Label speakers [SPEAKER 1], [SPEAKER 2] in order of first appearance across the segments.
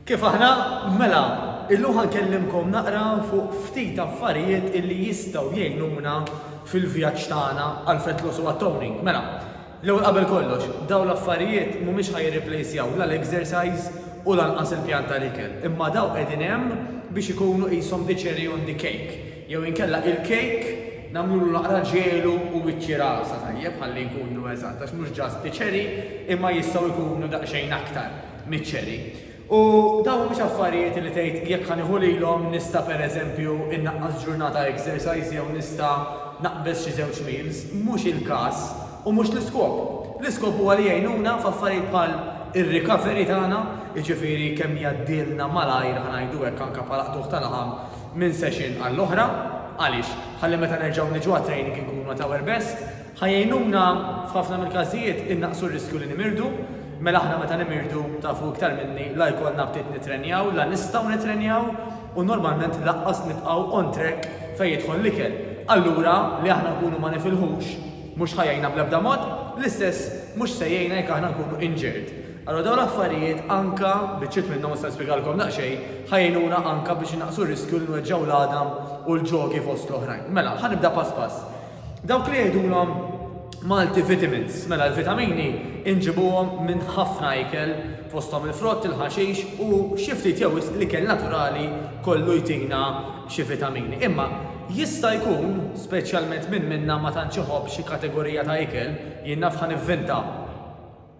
[SPEAKER 1] Kif aħna, mela, illum ħankellimkom naqra fuq ftit affarijiet illi jistgħu jgħinuna fil-vjaġġ tagħna għal fat loss u għat-toning. Mela, l-ewwel qabel kollox, dawn l-affarijiet mhumiex ħajrreplacejaw l-exercise u lanqas il-pjan tal-ikel. Imma daw qegħdin hemm biex ikunu qishom the cherry on the cake. Jew inkella il-cake nagħmlu naqra ġelu u biċċi rasa tajjeb ħalli jkunu eżatt għax mhux ġast the cherry imma jistgħu jkunu daqsxejn aktar miċ-cherry. U dawn mhux affarijiet li tgħid jekk ħanieħu lilhom nista' pereżempju innaqqas ġurnata exercise jew nista' naqbes xi żewġ meals, mhux il-każ u mhux l-iskop. L-iskop huwa li jgħinuna f'affarijiet bħal ir-recovery tagħna, jiġifieri kemm jgħaddilna malajr ħanajdu hekk anke bħala qtuħ tal-ħam minn session għall-oħra. Għaliex? Ħalli meta nerġgħu niġu għat-training inkunu at our best, ħajjejnuna f'ħafna mill-każijiet innaqsu r-riskju li nimirdu. Mela aħna meta nimirdu tafu iktar minni la jkollna bdiet nitrenjaw, la nistgħu nitrenjaw u normalment laqqas nibqgħu on track fejn jidħol l-ikel. Allura li aħna nkunu ma nifilħux mhux ħajjejna bl-ebda mod, l-istess mhux se jgħinna jekk aħna nkunu injured. Allura dawn l-affarijiet anka biċċiet minnhom se nispjegalkom daqsxejn ħajjnuna anka biex naqsu r-riskju li nweġġgħu l-għadam u l-ġogi fost l-oħrajn. Mela, ħanibda pass pass. Dawk li jgħidulhom multivitamins, mela l-vitamini inġibuhom minn ħafna ikel fosthom il-frott, il-ħaxix u xi ftit jew l-ikel naturali kollu jtina xi vitamini. Imma jista' jkun speċjalment minn minna ma tantx iħobb xi kategorija ta' ikel jien naf ħanivvinta.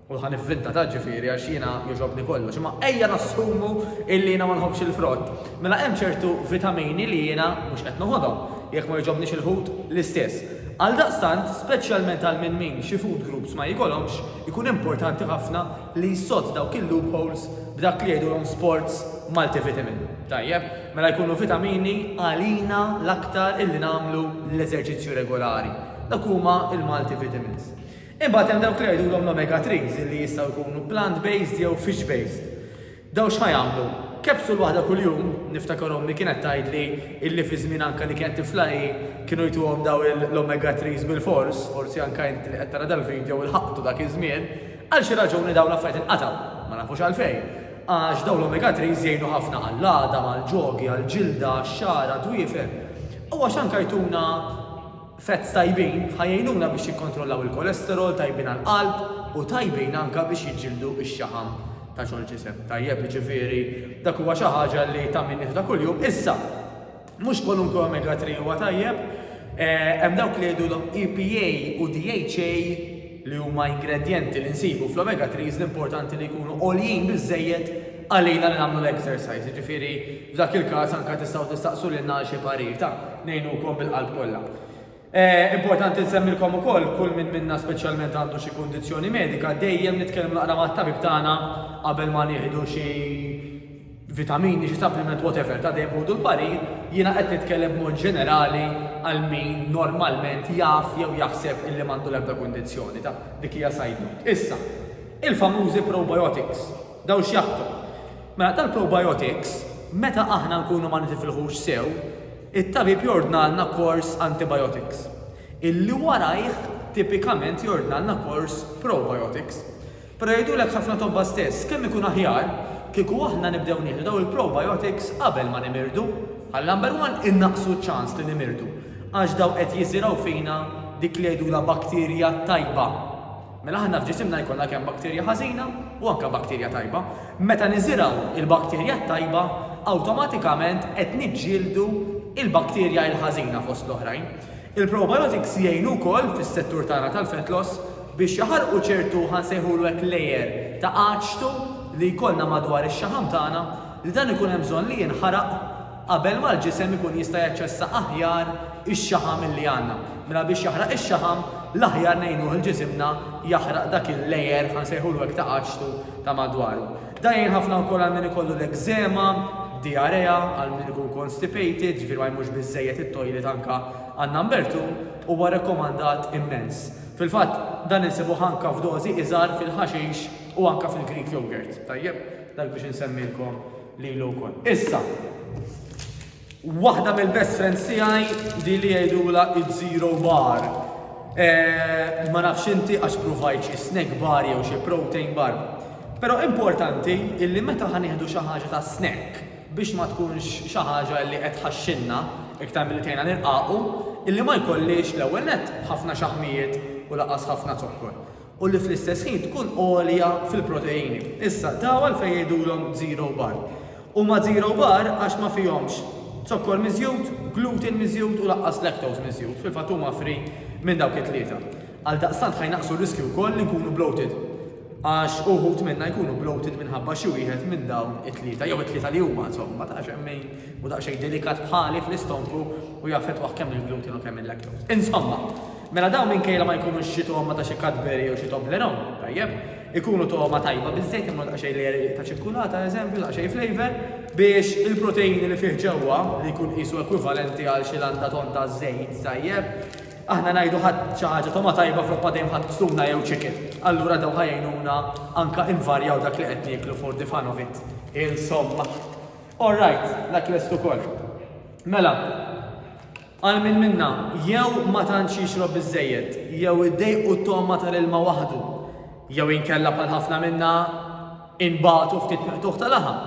[SPEAKER 1] U ħanivvinta ta' ġifieri għax jiena jogħġobni kollox, imma ejja nassumu illi jiena ma nħobbx il-frott. Mela hemm ċertu vitamini li jiena mhux qed noħodhom jekk ma jogħġobniex il-ħut l-istess. Għaldaqstant, speċjalment għal minn min xi food groups ma jkollhomx, ikun importanti ħafna li jsott dawk il-loopholes b'dak li jgħidulhom sports multivitamin. Tajjeb, mela jkunu vitamini għalina l-aktar illi nagħmlu l-eżerċizzju regolari. Dak huma il-multivitamins. Imbagħad hemm dawk li jgħidulhom l-omega 3s li jistgħu jkunu plant-based jew fish-based. Daw x'ħajamlu? Kapsul waħda kuljum, niftakar ommi kienet tgħidli illi fi żmien anke li kienet tiflahi kienu jtuhom daw l-omega 3s bil-fors, forsi anke inti li qed tara dal-video il-ħaqtu dak iż-żmien, għal xi raġuni dawn l-affarijiet inqataw, ma nafux għalfejn. Għax dawn l-omega 3s jgħinu ħafna għall-għada, għall-ġogi, għall-ġilda, għax-xara, dwiefer. U għax anke jtuna fats tajbin ħajjejnuna biex jikkontrollaw il-kolesterol, tajbin għall-qalb u tajbin anke biex jiġġieldu x-xaħam ta' xogħol ġisem. Tajjeb, jiġifieri dak huwa xi ħaġa li tagħmel ta' kuljum. Issa, mhux kwalunkwe omega 3 huwa tajjeb, hemm dawk li jgħidulhom EPA u DHA li huma ingredjenti li nsibu fl-omega 3s l-importanti li jkunu għoljin biżżejjed għalina li nagħmlu l-exercise. Jiġifieri f'dak il-każ anke tistgħu tistaqsu lilna xi parir ta' ngħinukom bil-qalb kollha. Importanti nsemmilkom ukoll kull minn minna speċjalment għandu xi kundizzjoni medika dejjem nitkellmu naqra mat-tabib tagħna qabel ma nieħdu xi vitamini, xi supplement whatever ta' dejjem ħudu l-parir, jiena qed nitkellem b'mod ġenerali għal min normalment jaf jew jaħseb illi m'għandu l-ebda kundizzjoni ta' dik hija sajdu. Issa, il-famużi probiotics, daw x'jaħdu. Mela tal-probiotics, meta aħna nkunu ma nitifilħux sew, it-tabib jordnalna kors antibiotics. Illi warajh tipikament jordnalna kors probiotics. Però jgħidulek ħafna tobba stess, kemm ikun aħjar kieku aħna nibdew nieħdu daw il-probiotics qabel ma nimirdu, għal number one innaqsu ċans li nimirdu. Għax daw qed jiżiraw fina dik li jgħidula bakterja tajba. Mela aħna f'ġisimna jkollna kemm bakterja ħażina u anke bakterja tajba. Meta niżiraw il-bakterja tajba, awtomatikament qed niġġieldu il-bakterja il-ħażina fost l-oħrajn. Il-probiotics jgħinu wkoll fis-settur tagħna tal-fat loss biex jaħarqu ċertu ħansejħulu hekk layer ta' għaċtu li jkollna madwar ix-xaħam tagħna li dan ikun hemm bżonn li jinħaraq qabel ma l-ġisem ikun jista' jaċċessa aħjar ix-xaħam illi għandna. Mela biex jaħraq ix-xaħam l-aħjar ngħinuh il-ġisimna jaħraq dak il-layer ħansejħulu hekk ta' għaċtu ta' madwaru. Dan jgħin ħafna wkoll għal min ikollu l-ekżema, diarrea, għal min ikun constipated, ġifieri ma jmux biżżejjed it-toilet anke għan number 2 huwa rekomandat immens. Fil-fatt dan insibu anke f'dożi iżgħar fil-ħaxix u anke fil-Greek yogurt. Tajjeb, dak biex insemmilkom lilu wkoll. Issa, waħda mill-best friends tiegħi di li jgħidula iż-zero bar. Ma nafx inti għax provajt xi snack bar jew xi protein bar. Però importanti illi meta ħanieħdu xi ħaġa ta' snack biex ma tkunx xi ħaġa li qed ħaxxinna iktar milli tgħinna nirqaqu, illi ma jkollix l-ewwel nett ħafna xaħmijiet u laqas ħafna zokkor. U li fl-istess ħin tkun għolja fil-proteini. Issa daw għalfejn jgħidulhom zero bar. U ma zero bar għax ma fihomx zokkor miżjud, gluten miżjud u laqqas lactose miżjud. Fil-fatt huma free minn dawk it-tlieta. Għal daqstant ħajnaqsu r-riskju wkoll li nkunu bloated. Għax uħut minna jkunu bloated minħabba xi wieħed minn dawn it-tlieta, jew it-tlieta li huma insomma ta' xemmejn u daqsxejn delikat bħali fl-istonku u jaffettwah kemm il-gluten u kemm il-lactose. Insomma, mela dawn minkejla ma jkunux xi toma ta' xi Cadbury u xi Toblerone, tajjeb, ikunu toma tajba biżejjed imma daqsxejn layeri ta' ċikkulata eżempju, daqsxejn flavor biex il-proteini li fih ġewwa li jkun qisu ekwivalenti għal xi landa ton ta' żejt tajjeb, aħna ngħidu ħadd xi ħaġa toma tajba flokka dejjem ħadd tuna jew chicken. Allura daw ħajjnuna anka invarjaw dak li qed nieklu for the fun of it. Insomma. All right, dak lest ukoll. Mela, għal minn minna, jew ma tantx jixrob biżejjed, jew iddejqu t-toma tal-ilma waħdu, jew inkella bħal ħafna minna inbagħtu ftit miqtuħ tal-laħam.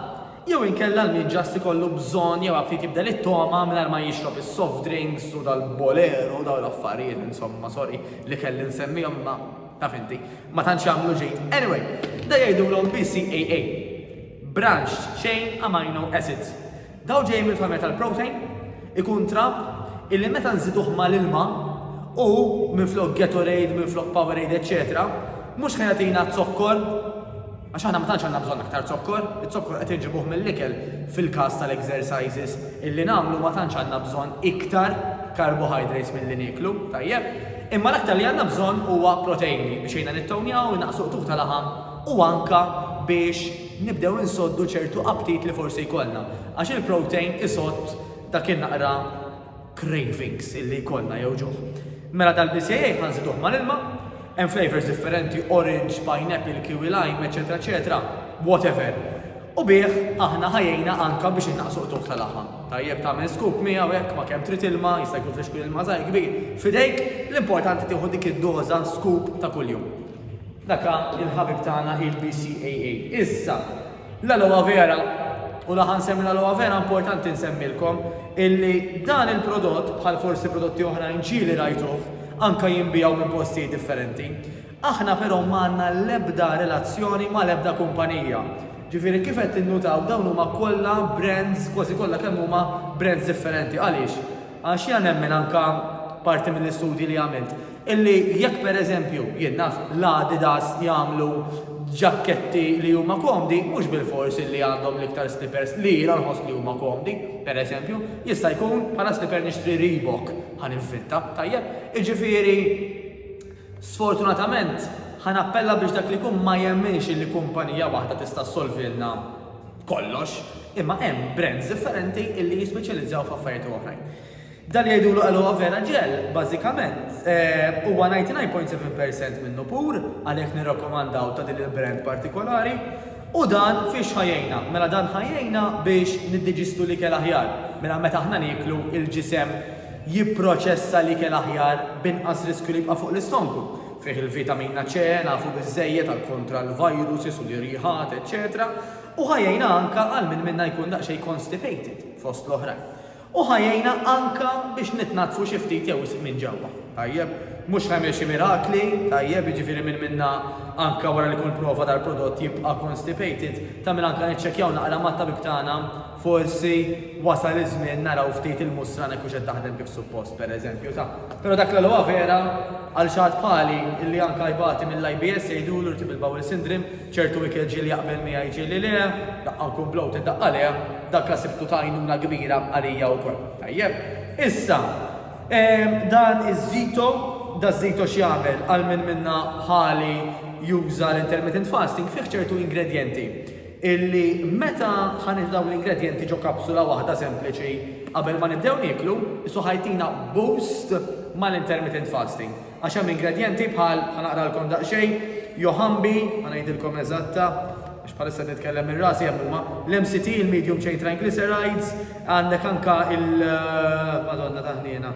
[SPEAKER 1] Jew inkella l-min ġast ikollu bżonn jew ftit jibda it-toma mingħajr ma jixrob is-soft drinks u dal-bolero u dawn l-affarijiet, insomma, sorry li kelli nsemmihom ma taf inti, ma tantx jagħmlu ġejt. Anyway, da jgħidulhom BCAA, Branched Chain Amino Acids. Daw ġej mill-familja tal-protein, ikun trab illi meta nżiduh mal-ilma u minflok Gatorade, minflok Powerade, etc. mhux ħajagħtina zokkor. Għax aħna ma tantx għandna bżonn aktar zokkor, it-zokkor qed inġibuh mill-ikel fil-każ tal-exercises illi nagħmlu ma tantx għandna bżonn iktar carbohydrates milli nieklu, tajjeb. Imma l-aktar li għandna bżonn huwa proteini biex jgħinna nittownjaw, naqsu tuħ tal-laħam u anka biex nibdew insoddu ċertu aptit li forsi jkollna. Għax il-protein isott dak in-naqra cravings illi jkollna jew ġuħ. Mela dal-BCAA ħanżiduh mal-ilma, hemm flavors differenti, orange, pineapple, kiwi lime, etc. etc. whatever. U bih aħna ħajjejna anka biex innaqsu tuħ tal-laħam. Tajjeb tagħmel scoop miegħu hekk ma kemm trid ilma, jista' jkun fix il-ilma żgħir kbir. Fidejk l-importanti tieħu dik id-doża scoop ta' kuljum. Daka il-ħabib tagħna il-BCAA. Issa, l-aloe vera u laħan semmi l-aloe vera importanti nsemmilkom illi dan il-prodott bħal forsi prodotti oħrajn ġieli rajtuh anka jinbijaw minn postijiet differenti. Aħna però m'għandna l-ebda relazzjoni ma' l-ebda kumpanija. Ġifieri kif qed tinnutaw dawn huma kollha brands, kważi kollha kemm huma brands differenti. Għaliex? Għax jien nemmen anka parti mill-istudji li għamilt. Illi jekk pereżempju jien naf l-Adidas jagħmlu ġakketti li huma komdi, mhux bil-forsi li għandhom l-iktar slippers li nħoss li huma komdi, pereżempju, jista' jkun bħala slipper nixtri Reebok ħaninfitta, tajjeb. Jiġifieri sfortunatament ħanappella biex dak li jkun ma jemminx li kumpanija waħda tista' solvilna kollox, imma hemm brands differenti illi jispeċjalizzaw f'affarijiet oħrajn. Dan jgħidulu aloe vera gel, bażikament, huwa 99.7% minnu pur, għalhekk nirrakkomandaw ta' din il-brand partikolari, u dan fiex ħajjejna. Mela dan ħajjejna biex niddiġistu l-ikel aħjar. Mela meta aħna nieklu il-ġisem jipproċessa l-ikel aħjar binqas riskju li jibqa' fuq l-istonku. Fih il-vitamina C, nafu biżejjed għal kontra l-virusi, u l-irriħat, etc. U ħajjejna anka għal minn minna jkun daqsxejn constipated fost l-oħrajn. U ħajjejna anka biex nitnatfu xi ftit jew minn ġewwa. Tajjeb, mhux ħamel xi mirakli, tajjeb, jiġifieri minn minna anka wara li kun prova dal-prodott jibqa' constipated, tagħmel anka niċċekkjaw naqra mat-tabib tagħna forsi wasal iż-żmien naraw ftit il-musra nekk qed taħdem kif suppost pereżempju ta'. Però dak l-aloe vera għal xaħat bħali illi anka jbati mill-IBS jgħidulu irtib il-bowel syndrome, ċertu ikel ġieli jaqbel miegħi ġieli le, daqqa nkun bloated daqqa le, dak sibtu ta' għajnuna kbira għalija wkoll. Tajjeb. Issa, dan iż-żito, da żito x'jagħmel għal minn minna bħali juża l-intermittent fasting fih ċertu ingredienti illi meta ħanibdaw l-ingredienti ġo kapsula waħda sempliċi qabel ma nibdew nieklu, isu ħajtina boost mal-intermittent fasting. Għax hemm ingredienti bħal ħanaqralkom daqsxejn, joħambi, ħanajdilkom eżatta, għax bħalissa nitkellem minn rasi hemm huma l-MCT, il-medium chain triglycerides, għandek anka Madonna taħniena.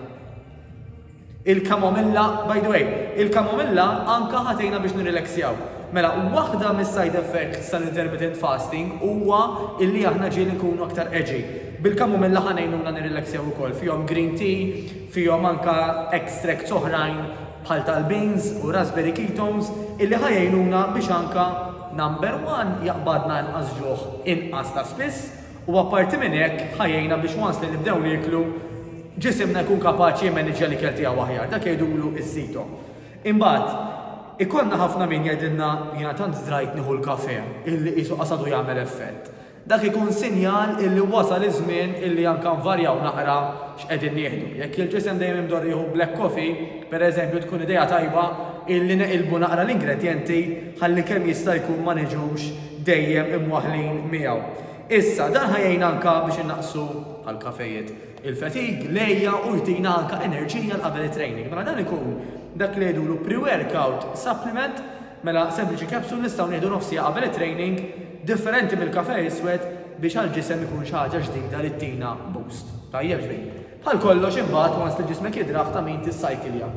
[SPEAKER 1] Il-kamomilla, by the way, il-kamomilla anka ħatejna biex nirrelaxjaw. Mela, waħda mis-side effects tal-intermittent fasting huwa illi aħna ġieli nkunu aktar edgy. Bil-kamomilla ħanejnuna nirrilaxjaw ukoll, fihom green tea, fihom anka extracts oħrajn bħal tal-beans u raspberry ketones illi ħajjejnuna biex anka number one jaqbadna inqas ġuħ inqas ta' spiss u apparti minn hekk ħajjejna biex once li nibdew niklu ġisimna jkun kapaċi jemmanġġa l-ikel tiegħu aħjar, dak jgħidulu is-sito. Imbagħad ikonna ħafna min jgħidilna jiena tant żdrajt nieħu l-kafè illi qisu qasadu jagħmel effett. Dak ikun sinjal illi wasal iż-żmien illi anke nvarjaw naqra x'qegħdin nieħdu. Jekk il-ġisem dejjem imdor jieħu black coffee, pereżempju tkun idea tajba illi neqilbu naqra l-ingredjenti ħalli kemm jista' jkun ma niġux dejjem imwaħħlin miegħu. Issa dan ħajjejna anke biex innaqsu għall-kafejiet il-fatig, lejja u jtina anke enerġija qabel it-training. Mela dan ikun dak li jgħidulu pre-workout supplement, mela sempliċi capsule nistgħu nieħdu nofsija qabel it-training differenti mill-kafè iswed biex għall-ġisem ikun xi ħaġa ġdida li tina boost. Tajjeb ġbejn. Bħal kollox imbagħad once li ġismek jidraħ ta' min tissajkilja.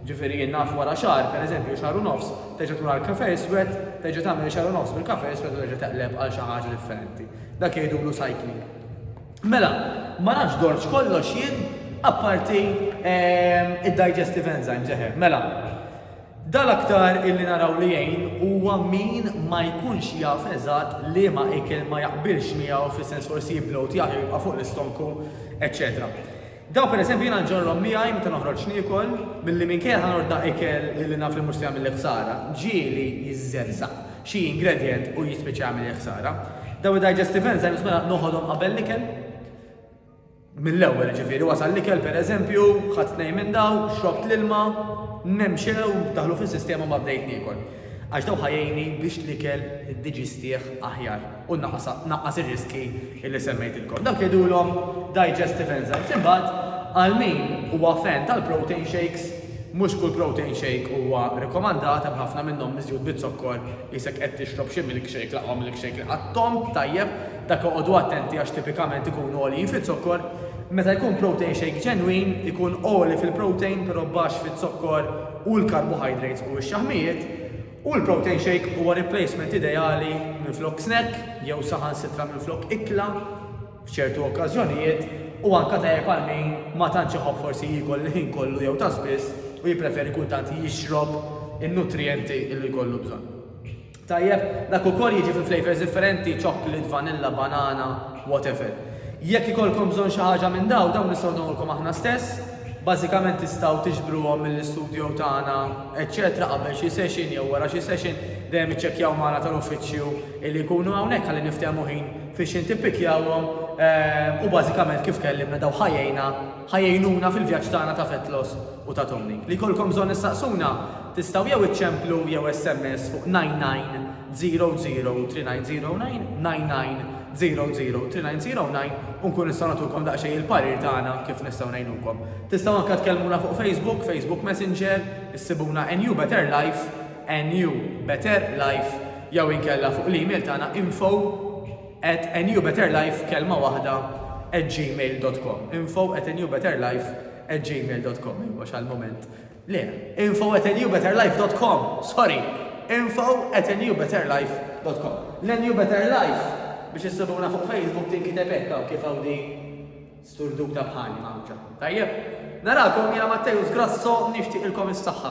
[SPEAKER 1] Ġifieri naf wara xahar, pereżempju xahar u nofs, teġa' tmur għall-kafè iswed, teġa' tagħmel xahar u nofs bil-kafè iswed u teġa' teqleb għal xi ħaġa differenti. Dak jgħidulu cycling. Mela, ma nafx dorġ kollox jien apparti id-digestive enzymes eħe. Mela, dal-aktar illi naraw li jgħin huwa min ma jkunx jaf eżatt li ma ikel ma jaqbilx miegħu fis-sens forsi jiblowt jibqa' fuq l-istonku, etc. Daw pereżempju jiena nġorrom miegħi meta noħroġ niekol milli minkejja ħanorda ikel li naf li mhux jagħmel ħsara, ġieli jiżżerżaq xi ingredient u jispiċċa jagħmel ħsara. Daw id-digestive enzymes mela noħodhom qabel l-ikel. Mill-ewwel ġifieri wasal l-ikel pereżempju, ħadd tnejn minn daw, xrobt l-ilma, nemxew daħlu fis-sistema ma bdejt niekol. Għax daw ħajjejni biex l-ikel iddiġistih aħjar u naqqas ir-riski illi semmejtilkom. Dak jgħidulhom digestive enzymes. Imbagħad għal min huwa fan tal-protein shakes, mhux kull protein shake huwa rekomandat hemm ħafna minnhom miżjud bit-sokkor isek qed tixrob xi milkshake laqgħu milkshake li għattom tajjeb dak oqgħodu attenti għax tipikament ikunu għoljin fit-sokkor. Meta jkun protein shake ġenwin, ikun oli fil-protein però baxx fit-sokkor u l-carbohydrates u x-xaħmijiet u l-protein shake huwa replacement ideali minflok snack jew saħansitra minflok ikla f'ċertu okkażjonijiet u anke tajjeb għal min ma tantx iħobb forsi jiekol l-ħin kollu jew ta' spiss u jippreferi kultant jixrob in-nutrienti li jkollu bżonn. Tajjeb, dak ukoll jiġi fil-flavors differenti, chocolate, vanilla, banana, whatever. Jekk ikolkom bżonn xi ħaġa minn dawn nistgħu nagħmlulkom aħna stess, bażikament tistgħu tiġbruhom mill-istudio tagħna, eċċetera, qabel xi session jew wara xi session dejjem iċċekkjaw magħna tal-uffiċċju illi jkunu hawnhekk ħalli niftehmu ħin fiex intippikjawhom u bażikament kif kellimna daw ħajjejnuna fil-vjaġġ tagħna ta' fat loss u ta' toning. Li jkollkom bżonn issaqsuna tistgħu jew iċċemplu jew SMS fuq 99003909 99003909 u nkun nistgħu nagħtukom daqsxejn il-parir tagħna kif nistgħu ngħinukom. Tistgħu anke tkellmuna fuq Facebook Messenger, issibuna NU Better Life, jew inkella fuq l-email tagħna info@newbetterlife kelma waħda @gmail.com. info@newbetterlife@gmail.com. Mhux għall-moment. Le, info@newbetterlife.com. Sorry. info@newbetterlife.com. L-New Better Life biex issibuna fuq Facebook tinkiteb hekk kif hawn di sturduk ta' bħali mawġa. Tajjeb, narakom jiena Mattejus Grasso nixtieq ilkom is-saħħa.